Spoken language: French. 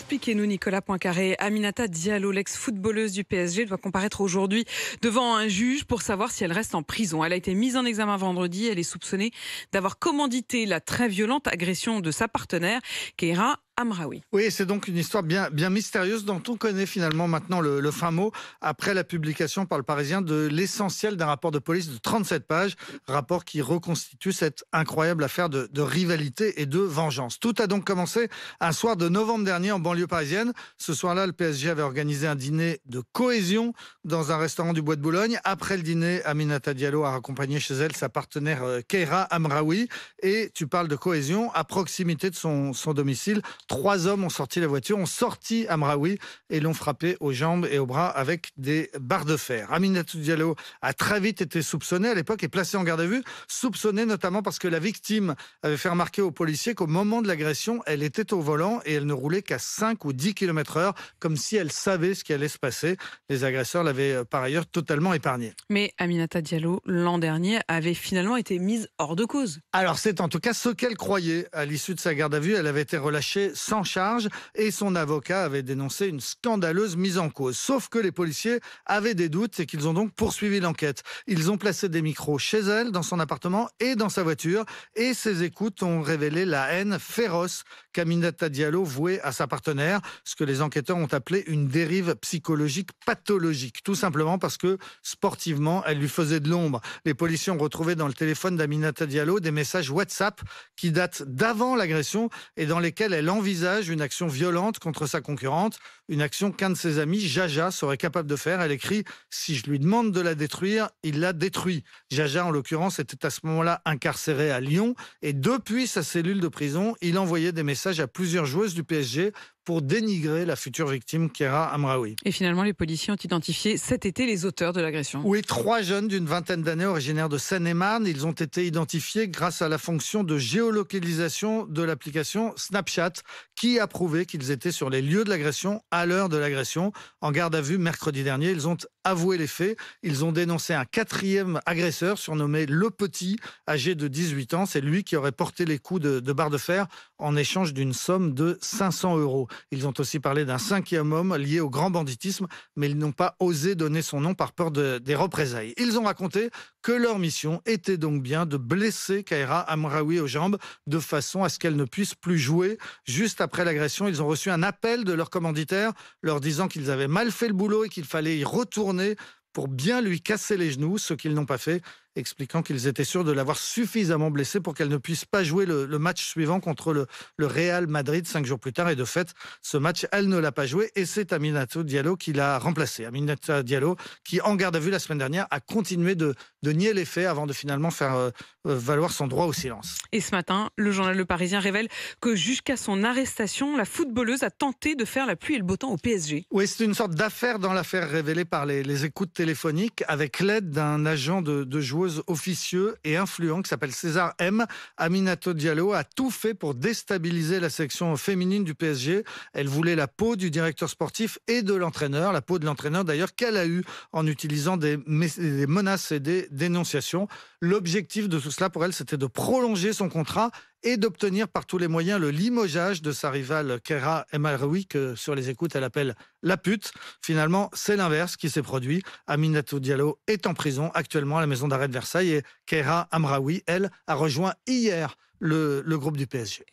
Expliquez-nous, Nicolas Poincaré. Aminata Diallo, l'ex-footballeuse du PSG, doit comparaître aujourd'hui devant un juge pour savoir si elle reste en prison. Elle a été mise en examen vendredi. Elle est soupçonnée d'avoir commandité la très violente agression de sa partenaire, Keira Amraoui. Oui, c'est donc une histoire bien mystérieuse dont on connaît finalement maintenant le fin mot après la publication par le Parisien de l'essentiel d'un rapport de police de 37 pages, rapport qui reconstitue cette incroyable affaire de rivalité et de vengeance. Tout a donc commencé un soir de novembre dernier en banlieue parisienne. Ce soir-là, le PSG avait organisé un dîner de cohésion dans un restaurant du Bois de Boulogne. Après le dîner, Aminata Diallo a raccompagné chez elle sa partenaire Keira Amraoui. Et tu parles de cohésion, à proximité de son domicile, 3 hommes ont sorti la voiture, ont sorti Amraoui et l'ont frappé aux jambes et aux bras avec des barres de fer. Aminata Diallo a très vite été soupçonnée à l'époque et placée en garde à vue, soupçonnée notamment parce que la victime avait fait remarquer aux policiers qu'au moment de l'agression, elle était au volant et elle ne roulait qu'à 5 ou 10 km/h, comme si elle savait ce qui allait se passer. Les agresseurs l'avaient par ailleurs totalement épargnée. Mais Aminata Diallo, l'an dernier, avait finalement été mise hors de cause. Alors c'est en tout cas ce qu'elle croyait. À l'issue de sa garde à vue, elle avait été relâchée sans charge et son avocat avait dénoncé une scandaleuse mise en cause. Sauf que les policiers avaient des doutes et qu'ils ont donc poursuivi l'enquête. Ils ont placé des micros chez elle, dans son appartement et dans sa voiture. Et ces écoutes ont révélé la haine féroce qu'Aminata Diallo vouait à sa partenaire, ce que les enquêteurs ont appelé une dérive psychologique pathologique. Tout simplement parce que, sportivement, elle lui faisait de l'ombre. Les policiers ont retrouvé dans le téléphone d'Aminata Diallo des messages WhatsApp qui datent d'avant l'agression et dans lesquels elle envisage une action violente contre sa concurrente, une action qu'un de ses amis, Jaja, serait capable de faire. Elle écrit « Si je lui demande de la détruire, il la détruit ». Jaja, en l'occurrence, était à ce moment-là incarcéré à Lyon et depuis sa cellule de prison, il envoyait des messages à plusieurs joueuses du PSG pour dénigrer la future victime Keira Amraoui. Et finalement, les policiers ont identifié cet été les auteurs de l'agression. Oui, 3 jeunes d'une vingtaine d'années originaires de Seine-et-Marne. Ils ont été identifiés grâce à la fonction de géolocalisation de l'application Snapchat qui a prouvé qu'ils étaient sur les lieux de l'agression à l'heure de l'agression. En garde à vue mercredi dernier, ils ont avoué les faits. Ils ont dénoncé un 4e agresseur surnommé Le Petit, âgé de 18 ans. C'est lui qui aurait porté les coups de barre de fer en échange d'une somme de 500 €. Ils ont aussi parlé d'un 5e homme lié au grand banditisme, mais ils n'ont pas osé donner son nom par peur des représailles. Ils ont raconté que leur mission était donc bien de blesser Keira Amraoui aux jambes de façon à ce qu'elle ne puisse plus jouer. Juste après l'agression, ils ont reçu un appel de leur commanditaire leur disant qu'ils avaient mal fait le boulot et qu'il fallait y retourner pour bien lui casser les genoux, ce qu'ils n'ont pas fait, expliquant qu'ils étaient sûrs de l'avoir suffisamment blessée pour qu'elle ne puisse pas jouer le match suivant contre le Real Madrid 5 jours plus tard. Et de fait, ce match, elle ne l'a pas joué et c'est Aminata Diallo qui l'a remplacée. Aminata Diallo, qui en garde à vue la semaine dernière, a continué de nier les faits avant de finalement faire valoir son droit au silence. Et ce matin, le journal Le Parisien révèle que jusqu'à son arrestation, la footballeuse a tenté de faire la pluie et le beau temps au PSG. Oui, c'est une sorte d'affaire dans l'affaire révélée par les écoutes téléphoniques avec l'aide d'un agent de joueuse officieux et influent qui s'appelle César M. Aminata Diallo a tout fait pour déstabiliser la section féminine du PSG. Elle voulait la peau du directeur sportif et de l'entraîneur, la peau de l'entraîneur d'ailleurs qu'elle a eue en utilisant des menaces et des dénonciations. L'objectif de tout cela pour elle, c'était de prolonger son contrat et d'obtenir par tous les moyens le limogeage de sa rivale Keira Amraoui, que sur les écoutes elle appelle la pute. Finalement, c'est l'inverse qui s'est produit. Aminata Diallo est en prison actuellement à la maison d'arrêt de Versailles et Keira Amraoui, elle, a rejoint hier le groupe du PSG.